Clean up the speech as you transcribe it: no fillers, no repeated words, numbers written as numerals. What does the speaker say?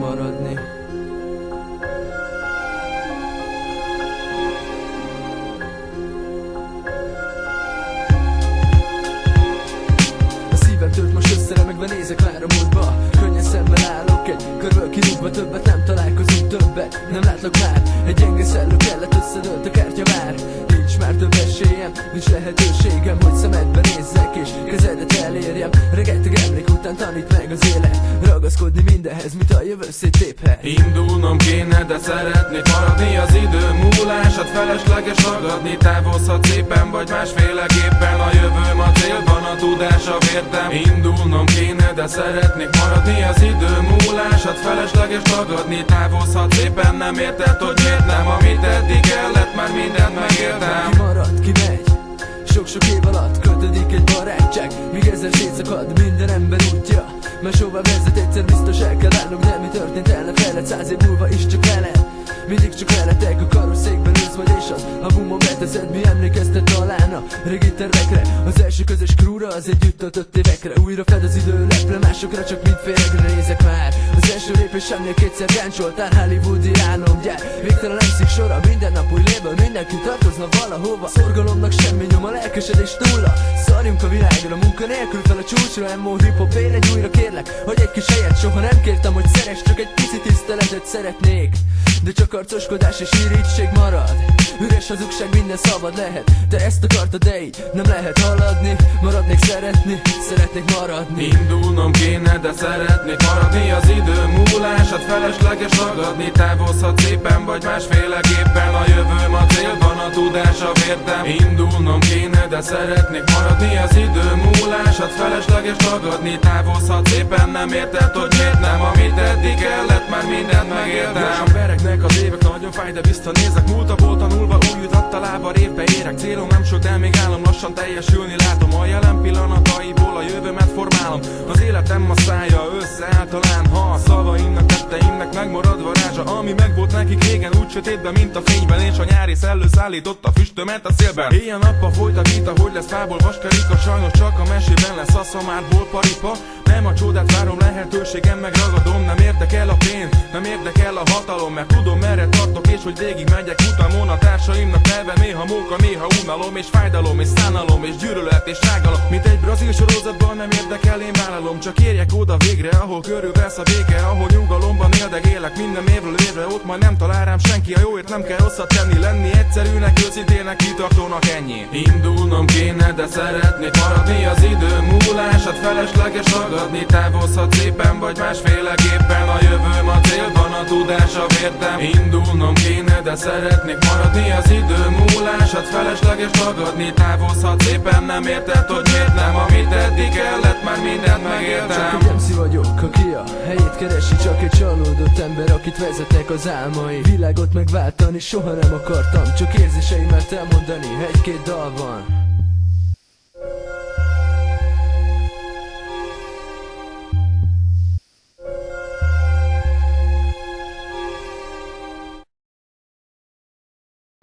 maradni. A szívem tört most össze, remegve nézek már a múltba. Könnyen szemmel állok, egy körül kirúgva, többet nem találkozunk, többet nem látlak már. Egy gyenge szellő kellett, összedőlt a kártya már. Nincs már több esélyem, nincs lehetőségem, hogy szemedbe nézzek és kezedet elérjem. Rengeteg emlék után tanít meg az élet, ragaszkodni mindenhez, mint a jövő széttéphet. Indulnom kéne, de szeretnék maradni. Az idő múlását felesleges ragadni. Távozhat szépen, vagy másféleképpen. A jövőm a célban, a tudás a vértem. Indulnom kéne, de szeretnék maradni. Az idő múlását felesleges ragadni. Távozhat szépen, nem érted, hogy miért nem. Amit eddig kellett, már mindent megéltem. Ki marad, ki megy, sok-sok év alatt kötődik egy barátság, míg ezzel szétszakad minden ember útja. Máshová vezet, egyszer biztos el kell állnunk, de mi történt el, ne fejled, 100 év múlva is csak veled. Mindig csak veletek, a karosszékben ülsz majd, és az albumon beteszed, mi emlékeztet talán a régi tervekre. Az első közös krúra, az együtt töltött évekre. Újra fed az idő lepre, másokra csak mind féregre nézek már. Az első lépésemnél kétszer gáncsoltál, hollywoodi álomgyár. Végtelen emszik sora, minden nap új léből, mindenki tartozna valahova. Szorgalomnak semmi nyom, a lelkesedés túlla. Szarjunk a világra, munka nélkül fel a csúcsra. Emo hip-hop ér egy újra, kérlek, hogy egy kis helyet. Soha nem kértem, hogy szeress, csak egy pici tiszteletet szeretnék. De csak arcoskodás és irigység marad. Üres hazugság, minden szabad lehet. Te ezt akartad, de így nem lehet haladni. Maradnék szeretni, szeretnék maradni. Indulnom kéne, de szeretnék maradni. Az idő múlását felesleges ragadni. Távozhat szépen, vagy másféleképpen. A jövőm a célban, a tudás a vértem. Indulnom kéne, de szeretnék maradni. Az idő múlását felesleges ragadni. Távozhat szépen, nem érted, hogy miért nem. Amit eddig kellett, már mindent megéltem. Veregnek az évek, nagyon fáj, de visszanézek. Múltaból tanulva új utat találva révbe érek. Célom nem sok, de még álom lassan teljesülni látom. A jelen pillanataiból a jövőmet formálom. Az életem a szája összeáll talán, ha a szavaimnak, tetteimnek megmarad varázsa. Ami megvolt nekik régen úgy sötétben, mint a fényben, és a nyári szellő szállított a füstömet a szélben. Éjjel-nappal folyt a vita, hogy lesz fából vaskarika. Sajnos csak a mesében lesz a szamárból paripa. Nem a csodát várom, lehetőségem megragadom. Nem érdekel a pénz, nem érdekel a hatalom, mert tudom merre tartok, és hogy végig megyek utamon. A társaimnak neve néha móka, néha unalom, és fájdalom, és szánalom, és gyűlölet, és rágalom. Mint egy brazil sorozatban, nem érdekel, én vállalom. Csak érjek oda végre, ahol körülvesz a béke, ahol nyugalomban éldegélek minden évről évre. Ott majd nem talál rám senki, a jóért nem kell rosszat tenni. Lenni egyszerűnek, őszintének, kitartónak, ennyi. Indulnom kéne, de szeretnék maradni. Az idő múlását felesleges ragadni. Távozhat szépen, vagy másféleképpen. A jövőm a célban, a tudás a vértem. Indulnom kéne, de szeretnék maradni. Az idő múlását felesleges ragadni. Távozhat szépen, nem érted, hogy miért nem. Amit eddig kellett, már mindent megéltem. Csak egy MC vagyok, aki a helyét keresi. Csak egy csalódott ember, akit vezetnek az álmai. Világot megváltani soha nem akartam, csak érzéseimet elmondani egy-két dalban.